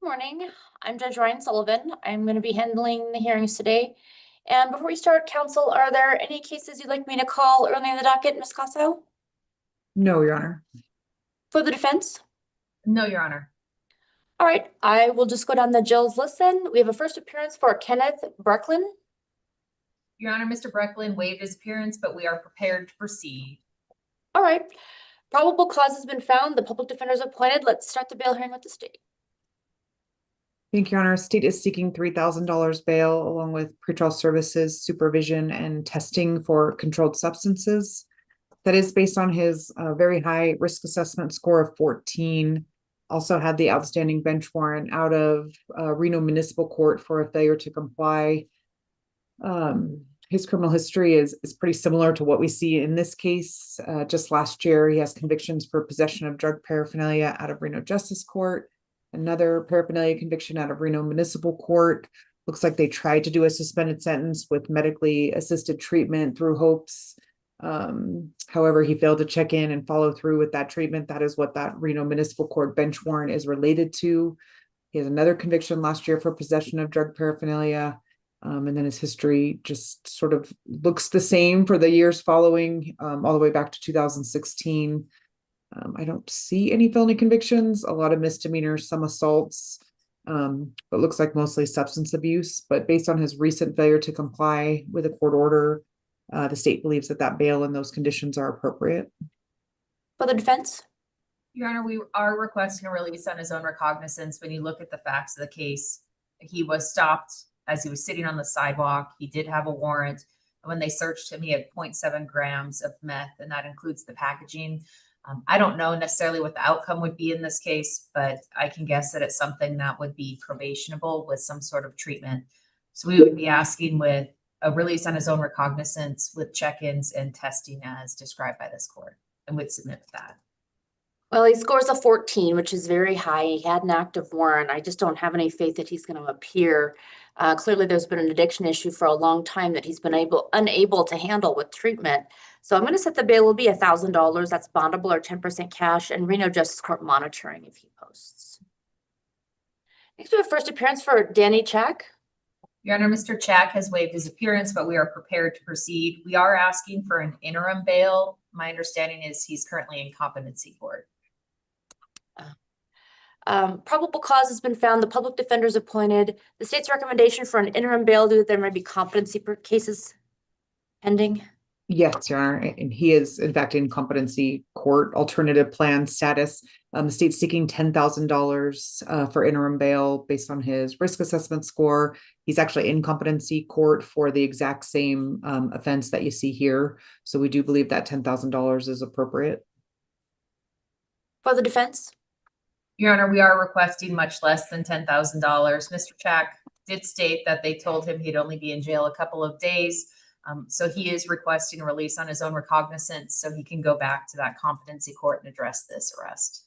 Good morning. I'm Judge Ryan Sullivan. I'm going to be handling the hearings today. And before we start, counsel, are there any cases you'd like me to call early in the docket, Ms. Casso? No, Your Honor. For the defense? No, Your Honor. All right, I will just go down the Jill's list then. We have a first appearance for Kenneth Barkland. Your Honor, Mr. Barkland waived his appearance, but we are prepared to proceed. All right, probable cause has been found. The public defender is appointed. Let's start the bail hearing with the state. Thank you, Your Honor. State is seeking $3,000 bail along with pretrial services, supervision, and testing for controlled substances. That is based on his very high risk assessment score of 14. Also had the outstanding bench warrant out of Reno Municipal Court for a failure to comply. His criminal history is pretty similar to what we see in this case. Just last year, he has convictions for possession of drug paraphernalia out of Reno Justice Court, another paraphernalia conviction out of Reno Municipal Court. Looks like they tried to do a suspended sentence with medically assisted treatment through Hopes. However, he failed to check in and follow through with that treatment. That is what that Reno Municipal Court bench warrant is related to. He has another conviction last year for possession of drug paraphernalia. And then his history just sort of looks the same for the years following, all the way back to 2016. I don't see any felony convictions, a lot of misdemeanors, some assaults, but looks like mostly substance abuse. But based on his recent failure to comply with a court order, the state believes that bail and those conditions are appropriate. For the defense? Your Honor, we are requesting a release on his own recognizance. When you look at the facts of the case, he was stopped as he was sitting on the sidewalk. He did have a warrant. When they searched him, he had 0.7 grams of meth, and that includes the packaging. I don't know necessarily what the outcome would be in this case, but I can guess that it's something that would be probationable with some sort of treatment. So we would be asking with a release on his own recognizance with check-ins and testing as described by this court, and would submit that. Well, he scores a 14, which is very high. He had an active warrant. I just don't have any faith that he's going to appear. Clearly, there's been an addiction issue for a long time that he's been unable to handle with treatment. So I'm going to set the bail will be $1,000. That's bondable or 10% cash, and Reno Justice Court monitoring if he posts. Next, we have first appearance for Danny Chack. Your Honor, Mr. Chack has waived his appearance, but we are prepared to proceed. We are asking for an interim bail. My understanding is he's currently in competency court. Probable cause has been found. The public defender is appointed. The state's recommendation for an interim bail due that there may be competency cases pending. Yes, Your Honor, and he is in fact in competency court alternative plan status. The state's seeking $10,000 for interim bail based on his risk assessment score. He's actually in competency court for the exact same offense that you see here. So we do believe that $10,000 is appropriate. For the defense? Your Honor, we are requesting much less than $10,000. Mr. Chack did state that they told him he'd only be in jail a couple of days. So he is requesting a release on his own recognizance so he can go back to that competency court and address this arrest.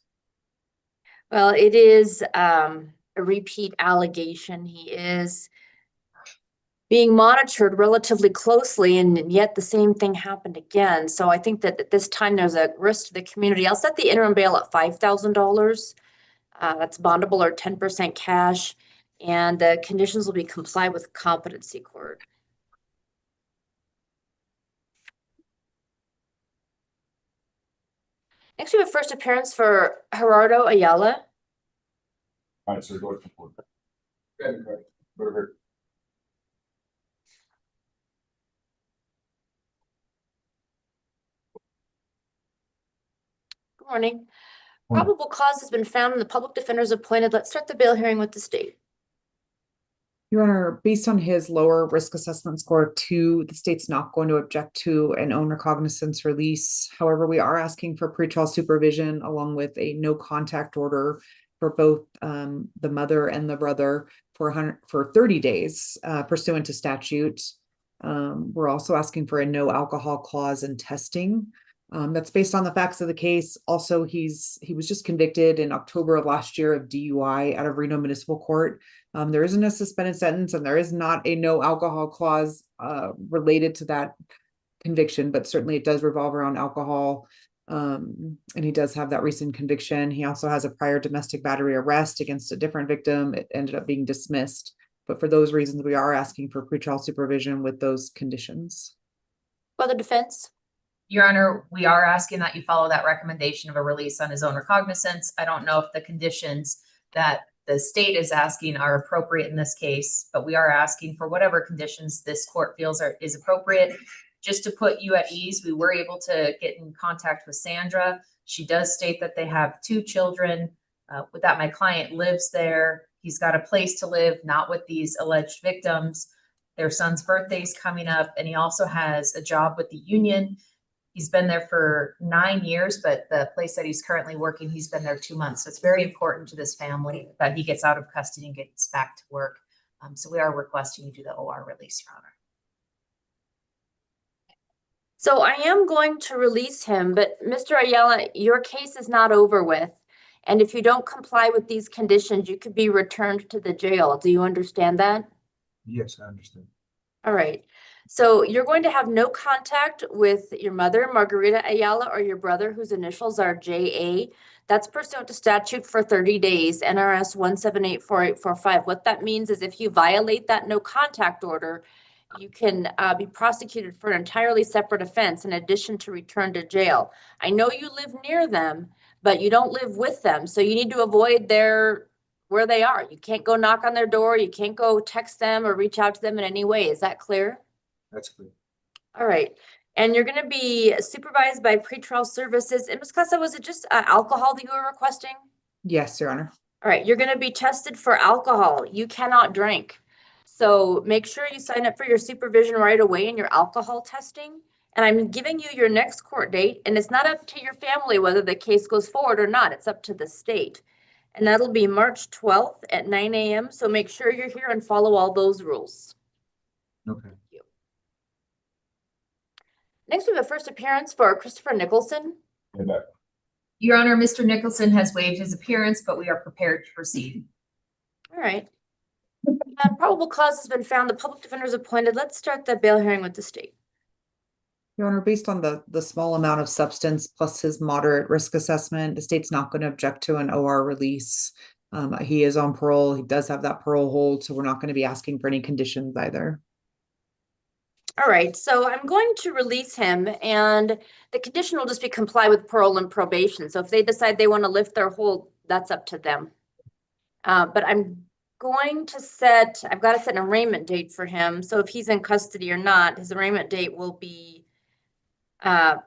Well, it is a repeat allegation. He is being monitored relatively closely, and yet the same thing happened again. So I think that at this time there's a risk to the community. I'll set the interim bail at $5,000. That's bondable or 10% cash, and the conditions will be complied with competency court. Next, we have first appearance for Herardo Ayala. All right, sir, go ahead. Good morning. Probable cause has been found and the public defender is appointed. Let's start the bail hearing with the state. Your Honor, based on his lower risk assessment score of 2, the state's not going to object to an own recognizance release. However, we are asking for pretrial supervision along with a no contact order for both the mother and the brother for 30 days pursuant to statute. We're also asking for a no alcohol clause in testing. That's based on the facts of the case. Also, he was just convicted in October of last year of DUI out of Reno Municipal Court. There isn't a suspended sentence and there is not a no alcohol clause related to that conviction, but certainly it does revolve around alcohol. And he does have that recent conviction. He also has a prior domestic battery arrest against a different victim. It ended up being dismissed. But for those reasons, we are asking for pretrial supervision with those conditions. For the defense? Your Honor, we are asking that you follow that recommendation of a release on his own recognizance. I don't know if the conditions that the state is asking are appropriate in this case, but we are asking for whatever conditions this court feels is appropriate. Just to put you at ease, we were able to get in contact with Sandra. She does state that they have 2 children, that my client lives there. He's got a place to live, not with these alleged victims. Their son's birthday is coming up, and he also has a job with the union. He's been there for 9 years, but the place that he's currently working, he's been there 2 months. So it's very important to this family that he gets out of custody and gets back to work. So we are requesting you do the OR release, Your Honor. So I am going to release him, but Mr. Ayala, your case is not over with. And if you don't comply with these conditions, you could be returned to the jail. Do you understand that? Yes, I understand. All right. So you're going to have no contact with your mother, Margarita Ayala, or your brother, whose initials are JA. That's pursuant to statute for 30 days, NRS 1784845. What that means is if you violate that no contact order, you can be prosecuted for an entirely separate offense in addition to return to jail. I know you live near them, but you don't live with them. So you need to avoid where they are. You can't go knock on their door. You can't go text them or reach out to them in any way. Is that clear? That's clear. All right. And you're going to be supervised by pretrial services. And Ms. Casa, was it just alcohol that you were requesting? Yes, Your Honor. All right. You're going to be tested for alcohol. You cannot drink. So make sure you sign up for your supervision right away in your alcohol testing. And I'm giving you your next court date. And it's not up to your family whether the case goes forward or not. It's up to the state. And that'll be March 12th at 9 a.m. So make sure you're here and follow all those rules. Okay. Next, we have a first appearance for Christopher Nicholson. And that, Your Honor, Mr. Nicholson has waived his appearance, but we are prepared to proceed. All right. Probable cause has been found. The public defender is appointed. Let's start the bail hearing with the state. Your Honor, based on the small amount of substance plus his moderate risk assessment, the state's not going to object to an OR release. He is on parole. He does have that parole hold, so we're not going to be asking for any conditions either. All right, so I'm going to release him, and the condition will just be comply with parole and probation. So if they decide they want to lift their hold, that's up to them. But I'm going to I've got to set an arraignment date for him. So if he's in custody or not, his arraignment date will be March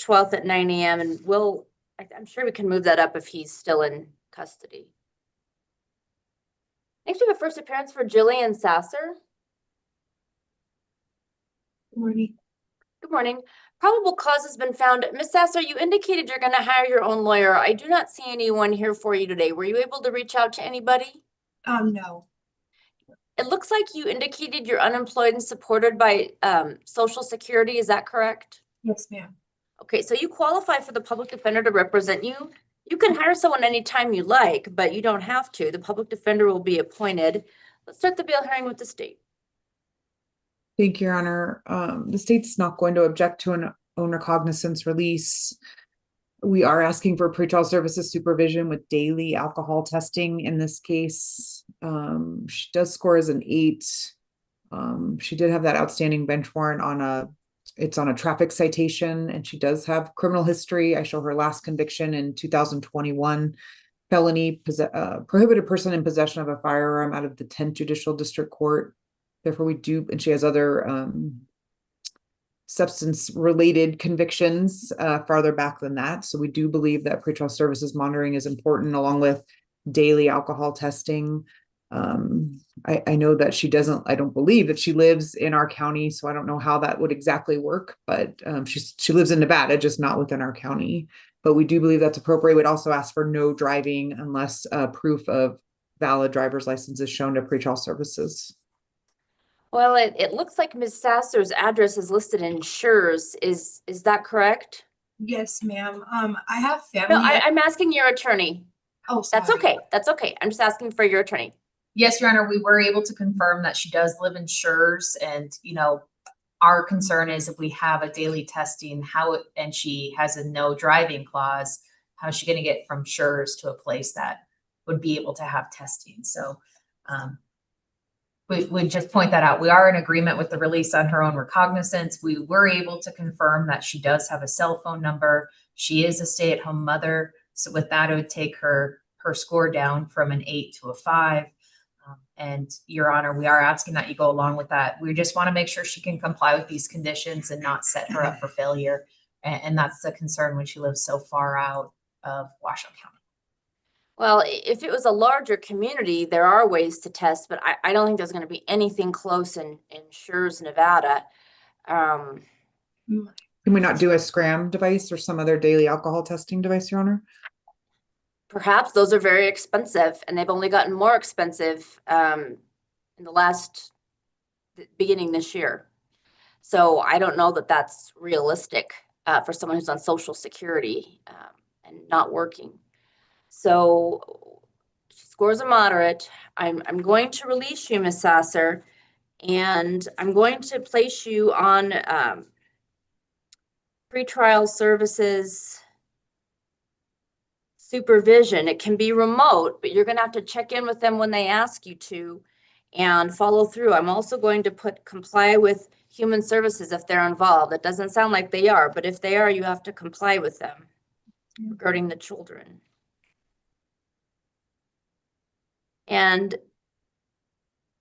12th at 9 a.m. And I'm sure we can move that up if he's still in custody. Next, we have a first appearance for Jillian Sasser. Good morning. Good morning. Probable cause has been found. Ms. Sasser, you indicated you're going to hire your own lawyer. I do not see anyone here for you today. Were you able to reach out to anybody? No. It looks like you indicated you're unemployed and supported by Social Security. Is that correct? Yes, ma'am. Okay, so you qualify for the public defender to represent you. You can hire someone anytime you like, but you don't have to. The public defender will be appointed. Let's start the bail hearing with the state. Thank you, Your Honor. The state's not going to object to an own recognizance release. We are asking for pretrial services supervision with daily alcohol testing in this case. She does score as an 8. She did have that outstanding bench warrant it's on a traffic citation, and she does have criminal history. I show her last conviction in 2021, felony prohibited person in possession of a firearm out of the 10th Judicial District Court. Therefore, and she has other substance-related convictions farther back than that. So we do believe that pretrial services monitoring is important, along with daily alcohol testing. I know that I don't believe that she lives in our county, so I don't know how that would exactly work, but she lives in Nevada, just not within our county. But we do believe that's appropriate. We'd also ask for no driving unless proof of valid driver's license is shown to pretrial services. Well, it looks like Ms. Sasser's address is listed in Schurz. Is that correct? Yes, ma'am. I have family. No, I'm asking your attorney. Oh, sorry. That's okay. That's okay. I'm just asking for your attorney. Yes, Your Honor, we were able to confirm that she does live in Schurz, and, our concern is if we have a daily testing, and she has a no driving clause, how's she gonna get from Schurz to a place that would be able to have testing? So, we just point that out. We are in agreement with the release on her own recognizance. We were able to confirm that she does have a cell phone number. She is a stay-at-home mother. So with that, it would take her score down from an 8 to a 5. And Your Honor, we are asking that you go along with that. We just want to make sure she can comply with these conditions and not set her up for failure. And that's the concern when she lives so far out of Washoe County. Well, if it was a larger community, there are ways to test, but I don't think there's going to be anything close in Schurz, Nevada. Can we not do a SCRAM device or some other daily alcohol testing device, Your Honor? Perhaps those are very expensive, and they've only gotten more expensive in the beginning this year. So I don't know that that's realistic for someone who's on Social Security and not working. So she scores a moderate. I'm going to release you, Ms. Sasser, and I'm going to place you on pretrial services supervision. It can be remote, but you're going to have to check in with them when they ask you to and follow through. I'm also going to comply with human services if they're involved. It doesn't sound like they are, but if they are, you have to comply with them regarding the children. And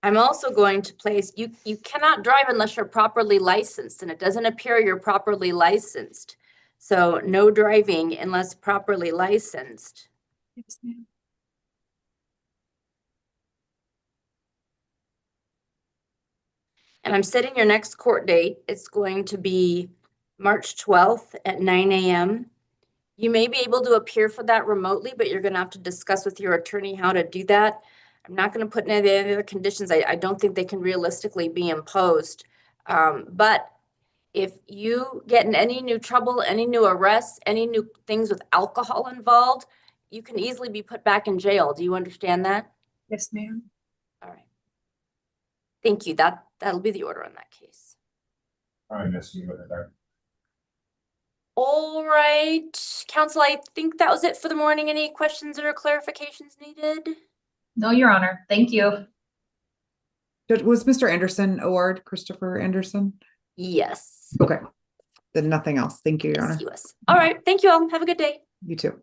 I'm also going to place, you cannot drive unless you're properly licensed, and it doesn't appear you're properly licensed. So no driving unless properly licensed. Yes, ma'am. And I'm setting your next court date. It's going to be March 12th at 9 a.m. You may be able to appear for that remotely, but you're going to have to discuss with your attorney how to do that. I'm not going to put any other conditions. I don't think they can realistically be imposed. But if you get in any new trouble, any new arrests, any new things with alcohol involved, you can easily be put back in jail. Do you understand that? Yes, ma'am. All right. Thank you. That'll be the order on that case. All right, let's see what that. All right, counsel, I think that was it for the morning. Any questions or clarifications needed? No, Your Honor. Thank you. Was Mr. Anderson award, Christopher Anderson? Yes. Okay, then nothing else. Thank you, Your Honor. Yes, he was. All right. Thank you all. Have a good day. You too.